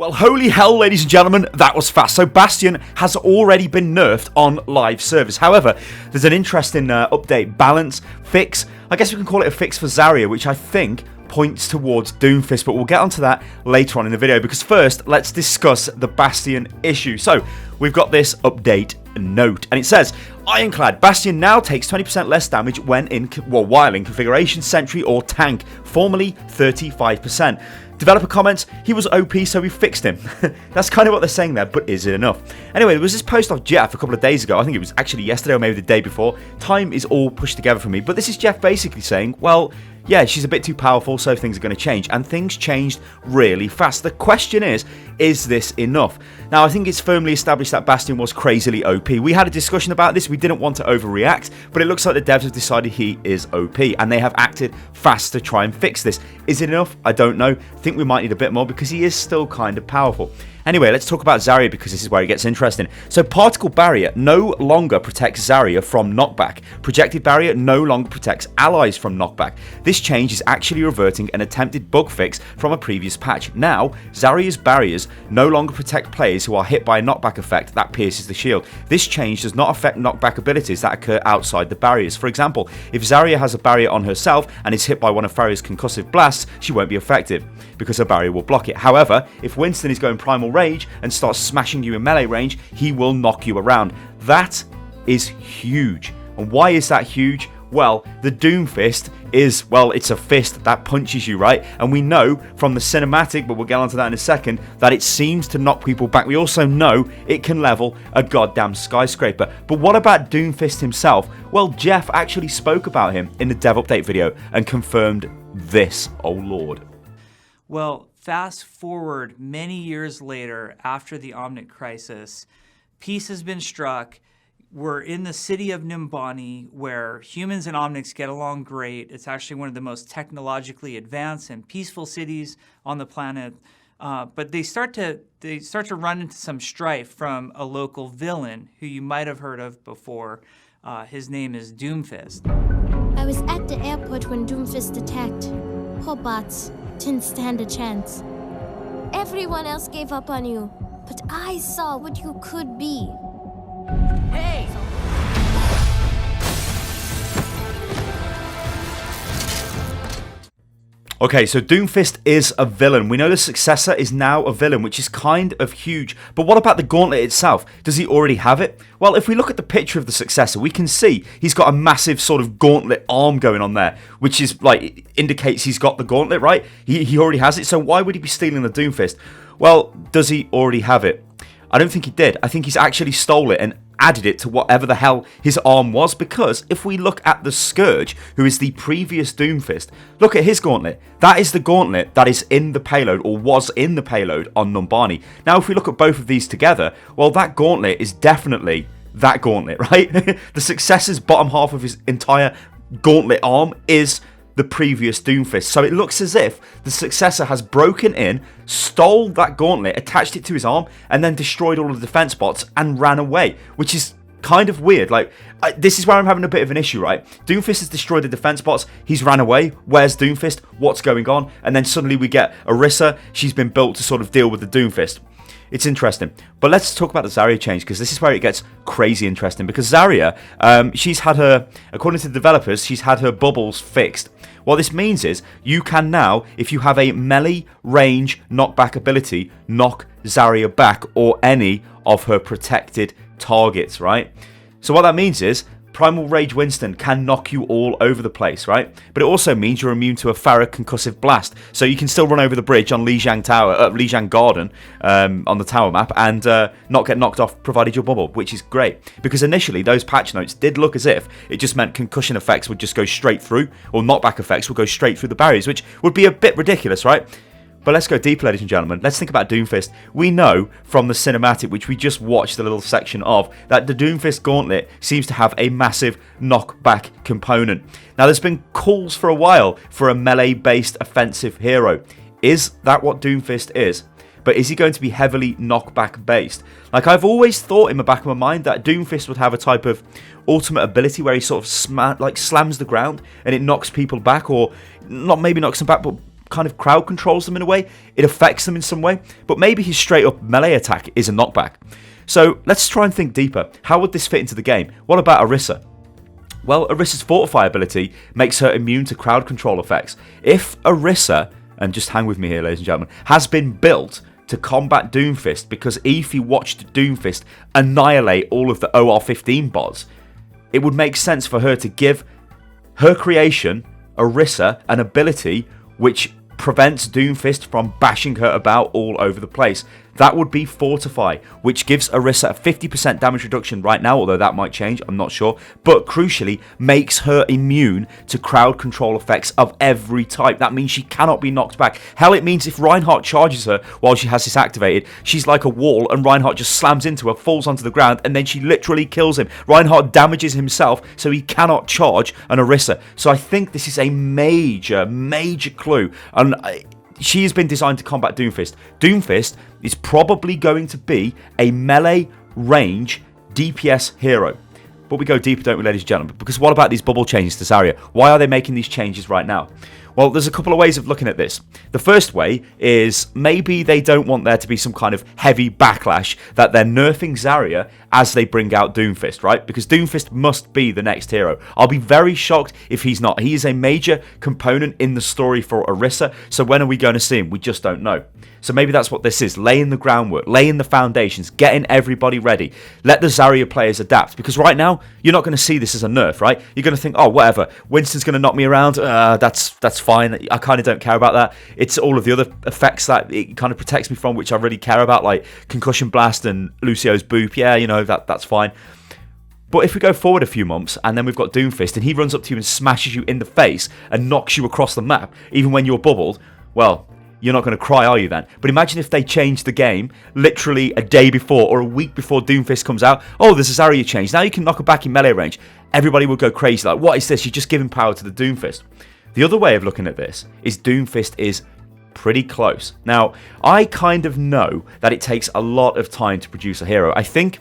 Well, holy hell, ladies and gentlemen, that was fast. So Bastion has already been nerfed on live service. However, there's an interesting update, balance, fix. I guess we can call it a fix for Zarya, which I think points towards Doomfist, but we'll get onto that later on in the video, because first, let's discuss the Bastion issue. So, we've got this update note, and it says, Ironclad, Bastion now takes 20% less damage when while in configuration, sentry, or tank, formerly 35%. Developer comments, he was OP, so we fixed him. That's kind of what they're saying there, but is it enough? Anyway, there was this post off Jeff a couple of days ago. I think it was actually yesterday or maybe the day before. Time is all pushed together for me, but this is Jeff basically saying, well, yeah, she's a bit too powerful, so things are going to change. And things changed really fast. The question is this enough? Now, I think it's firmly established that Bastion was crazily OP. We had a discussion about this. We didn't want to overreact, but it looks like the devs have decided he is OP, and they have acted fast to try and fix this. Is it enough? I don't know. I think we might need a bit more because he is still kind of powerful. Anyway, let's talk about Zarya, because this is where it gets interesting. So, Particle Barrier no longer protects Zarya from knockback. Projected Barrier no longer protects allies from knockback. This change is actually reverting an attempted bug fix from a previous patch. Now, Zarya's barriers no longer protect players who are hit by a knockback effect that pierces the shield. This change does not affect knockback abilities that occur outside the barriers. For example, if Zarya has a barrier on herself and is hit by one of Pharah's concussive blasts, she won't be affected, because her barrier will block it. However, if Winston is going primal rage and starts smashing you in melee range, he will knock you around. That is huge. And why is that huge? Well, the Doomfist is, well, it's a fist that punches you, right? And we know from the cinematic, but we'll get onto that in a second, that it seems to knock people back. We also know it can level a goddamn skyscraper. But what about Doomfist himself? Well, Jeff actually spoke about him in the dev update video and confirmed this. Oh Lord. Well, fast forward many years later, after the Omnic crisis, peace has been struck. We're in the city of Nimbani, where humans and Omnics get along great. It's actually one of the most technologically advanced and peaceful cities on the planet. But they start to run into some strife from a local villain who you might have heard of before. His name is Doomfist. I was at the airport when Doomfist attacked. Poor bots didn't stand a chance. Everyone else gave up on you, but I saw what you could be. Hey! Okay, so Doomfist is a villain. We know the successor is now a villain, which is kind of huge. But what about the gauntlet itself? Does he already have it? Well, if we look at the picture of the successor, we can see he's got a massive sort of gauntlet arm going on there, which is like indicates he's got the gauntlet, right? He already has it, so why would he be stealing the Doomfist? Well, does he already have it? I don't think he did. I think he's actually stole it and added it to whatever the hell his arm was, because if we look at the Scourge, who is the previous Doomfist, look at his gauntlet. That is the gauntlet that is in the payload, or was in the payload on Numbani. Now, if we look at both of these together, well, that gauntlet is definitely that gauntlet, right? The successor's bottom half of his entire gauntlet arm is the previous Doomfist. So it looks as if the successor has broken in, stole that gauntlet, attached it to his arm, and then destroyed all of the defense bots and ran away, which is kind of weird. Like, this is where I'm having a bit of an issue, right? Doomfist has destroyed the defense bots, he's ran away. Where's Doomfist? What's going on? And then suddenly we get Orisa. She's been built to sort of deal with the Doomfist. It's interesting. But let's talk about the Zarya change, because this is where it gets crazy interesting. Because Zarya, she's had her, according to the developers, she's had her bubbles fixed. What this means is you can now, if you have a melee range knockback ability, knock Zarya back or any of her protected targets, right? So what that means is Primal Rage Winston can knock you all over the place, right? But it also means you're immune to a Pharah concussive blast. So you can still run over the bridge on Lijiang Tower, Lijiang Garden, on the tower map, and not get knocked off provided your bubble, which is great. Because initially, those patch notes did look as if it just meant concussion effects would just go straight through, or knockback effects would go straight through the barriers, which would be a bit ridiculous, right? But let's go deeper, ladies and gentlemen. Let's think about Doomfist. We know from the cinematic, which we just watched a little section of, that the Doomfist gauntlet seems to have a massive knockback component. Now, there's been calls for a while for a melee-based offensive hero. Is that what Doomfist is? But is he going to be heavily knockback-based? Like, I've always thought in the back of my mind that Doomfist would have a type of ultimate ability where he sort of slams the ground and it knocks people back, or not maybe knocks them back, but kind of crowd controls them in a way. It affects them in some way. But maybe his straight up melee attack is a knockback. So let's try and think deeper. How would this fit into the game? What about Orisa? Well, Orisa's Fortify ability makes her immune to crowd control effects. If Orisa, and just hang with me here ladies and gentlemen, has been built to combat Doomfist because Efi watched Doomfist annihilate all of the OR15 bots, it would make sense for her to give her creation, Orisa, an ability which prevents Doomfist from bashing her about all over the place. That would be Fortify, which gives Orisa a 50% damage reduction right now, although that might change, I'm not sure, but crucially makes her immune to crowd control effects of every type. That means she cannot be knocked back. Hell, it means if Reinhardt charges her while she has this activated, she's like a wall and Reinhardt just slams into her, falls onto the ground, and then she literally kills him. Reinhardt damages himself, so he cannot charge an Orisa. So I think this is a major, major clue, and she has been designed to combat Doomfist. Doomfist is probably going to be a melee range DPS hero. But we go deeper, don't we, ladies and gentlemen? Because what about these bubble changes to Zarya? Why are they making these changes right now? Well, there's a couple of ways of looking at this. The first way is maybe they don't want there to be some kind of heavy backlash that they're nerfing Zarya as they bring out Doomfist, right? Because Doomfist must be the next hero. I'll be very shocked if he's not. He is a major component in the story for Orisa, so when are we going to see him? We just don't know. So maybe that's what this is, laying the groundwork, laying the foundations, getting everybody ready. Let the Zarya players adapt, because right now, you're not going to see this as a nerf, right? You're going to think, oh, whatever, Winston's going to knock me around, that's fine, I kind of don't care about that. It's all of the other effects that it kind of protects me from, which I really care about, like Concussion Blast and Lucio's Boop, yeah, you know, that's fine. But if we go forward a few months, and then we've got Doomfist, and he runs up to you and smashes you in the face, and knocks you across the map, even when you're bubbled, well, you're not going to cry, are you then? But imagine if they changed the game literally a day before or a week before Doomfist comes out. Oh, there's a Zarya change. Now you can knock her back in melee range. Everybody would go crazy. Like, what is this? You're just giving power to the Doomfist. The other way of looking at this is Doomfist is pretty close. Now, I kind of know that it takes a lot of time to produce a hero. I think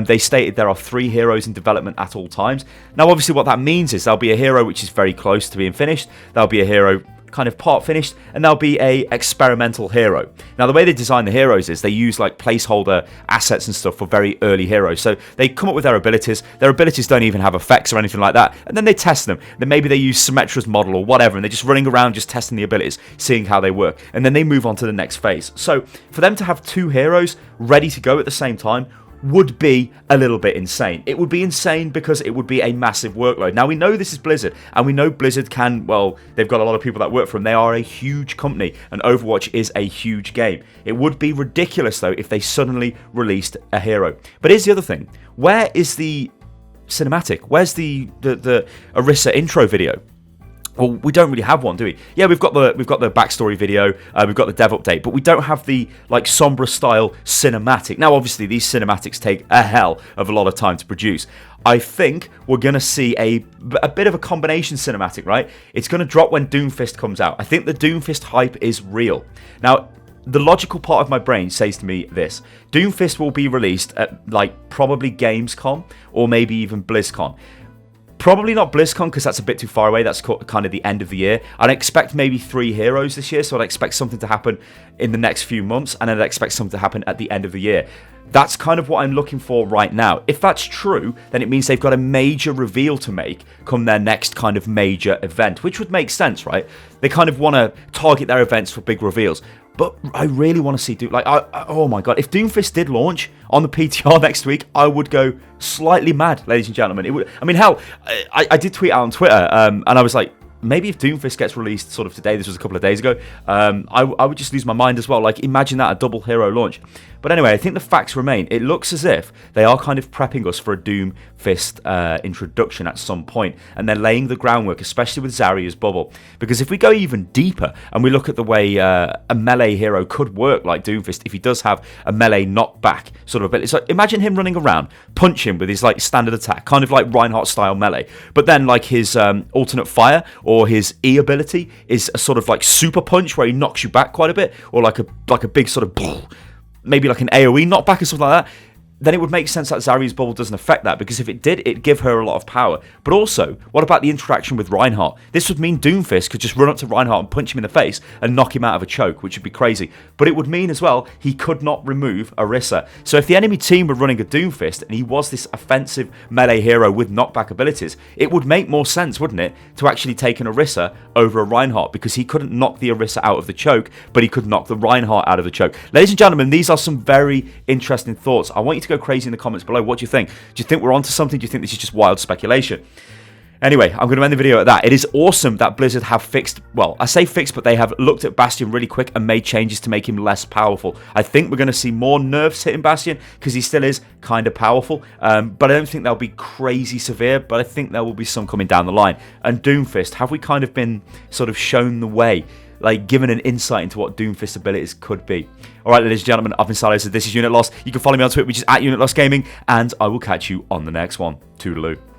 they stated there are 3 heroes in development at all times. Now, obviously, what that means is there'll be a hero which is very close to being finished. There'll be a hero kind of part finished, and there'll be a experimental hero. Now, the way they design the heroes is they use like placeholder assets and stuff for very early heroes. So they come up with their abilities. Their abilities don't even have effects or anything like that, and then they test them. Then maybe they use Symmetra's model or whatever, and they're just running around just testing the abilities, seeing how they work, and then they move on to the next phase. So for them to have 2 heroes ready to go at the same time would be a little bit insane. It would be insane because it would be a massive workload. Now, we know this is Blizzard, and we know Blizzard can, well, they've got a lot of people that work for them. They are a huge company, and Overwatch is a huge game. It would be ridiculous, though, if they suddenly released a hero. But here's the other thing. Where is the cinematic? Where's the Orisa intro video? Well, we don't really have one, do we? Yeah, we've got the backstory video, we've got the dev update, but we don't have the like Sombra style cinematic. Now, obviously, these cinematics take a hell of a lot of time to produce. I think we're going to see a bit of a combination cinematic, right? It's going to drop when Doomfist comes out. I think the Doomfist hype is real. Now, the logical part of my brain says to me this: Doomfist will be released at like probably Gamescom or maybe even BlizzCon. Probably not BlizzCon because that's a bit too far away. That's kind of the end of the year. I'd expect maybe 3 heroes this year, so I'd expect something to happen in the next few months, and I'd expect something to happen at the end of the year. That's kind of what I'm looking for right now. If that's true, then it means they've got a major reveal to make come their next kind of major event, which would make sense, right? They kind of want to target their events for big reveals. But I really want to see oh my god, if Doomfist did launch on the PTR next week, I would go slightly mad, ladies and gentlemen. It would. I mean, hell, I did tweet out on Twitter, and I was like, maybe if Doomfist gets released sort of today, this was a couple of days ago, I would just lose my mind as well. Like, imagine that, a double hero launch. But anyway, I think the facts remain. It looks as if they are kind of prepping us for a Doomfist introduction at some point, and they're laying the groundwork, especially with Zarya's bubble. Because if we go even deeper and we look at the way a melee hero could work like Doomfist, if he does have a melee knockback sort of ability. So imagine him running around, punch him with his like standard attack, kind of like Reinhardt style melee. But then like his alternate fire or his E ability is a sort of like super punch where he knocks you back quite a bit, or like a big sort of maybe like an AoE knockback or something like that. then it would make sense that Zarya's bubble doesn't affect that, because if it did, it'd give her a lot of power. But also, what about the interaction with Reinhardt? This would mean Doomfist could just run up to Reinhardt and punch him in the face and knock him out of a choke, which would be crazy. But it would mean as well, he could not remove Orisa. So if the enemy team were running a Doomfist and he was this offensive melee hero with knockback abilities, it would make more sense, wouldn't it, to actually take an Orisa over a Reinhardt, because he couldn't knock the Orisa out of the choke, but he could knock the Reinhardt out of the choke. Ladies and gentlemen, these are some very interesting thoughts. I want you to go crazy in the comments below. What do you think? Do you think we're onto something? Do you think this is just wild speculation? Anyway, I'm going to end the video at that. It is awesome that Blizzard have fixed, well, I say fixed, but they have looked at Bastion really quick and made changes to make him less powerful. I think we're going to see more nerfs hitting Bastion, because he still is kind of powerful, but I don't think they'll be crazy severe, but I think there will be some coming down the line. And Doomfist, have we kind of been sort of shown the way, like given an insight into what Doomfist abilities could be? Alright, ladies and gentlemen, I've been Stylosa. This is Unit Loss. You can follow me on Twitter, which is @UnitLossGaming, and I will catch you on the next one. Toodaloo.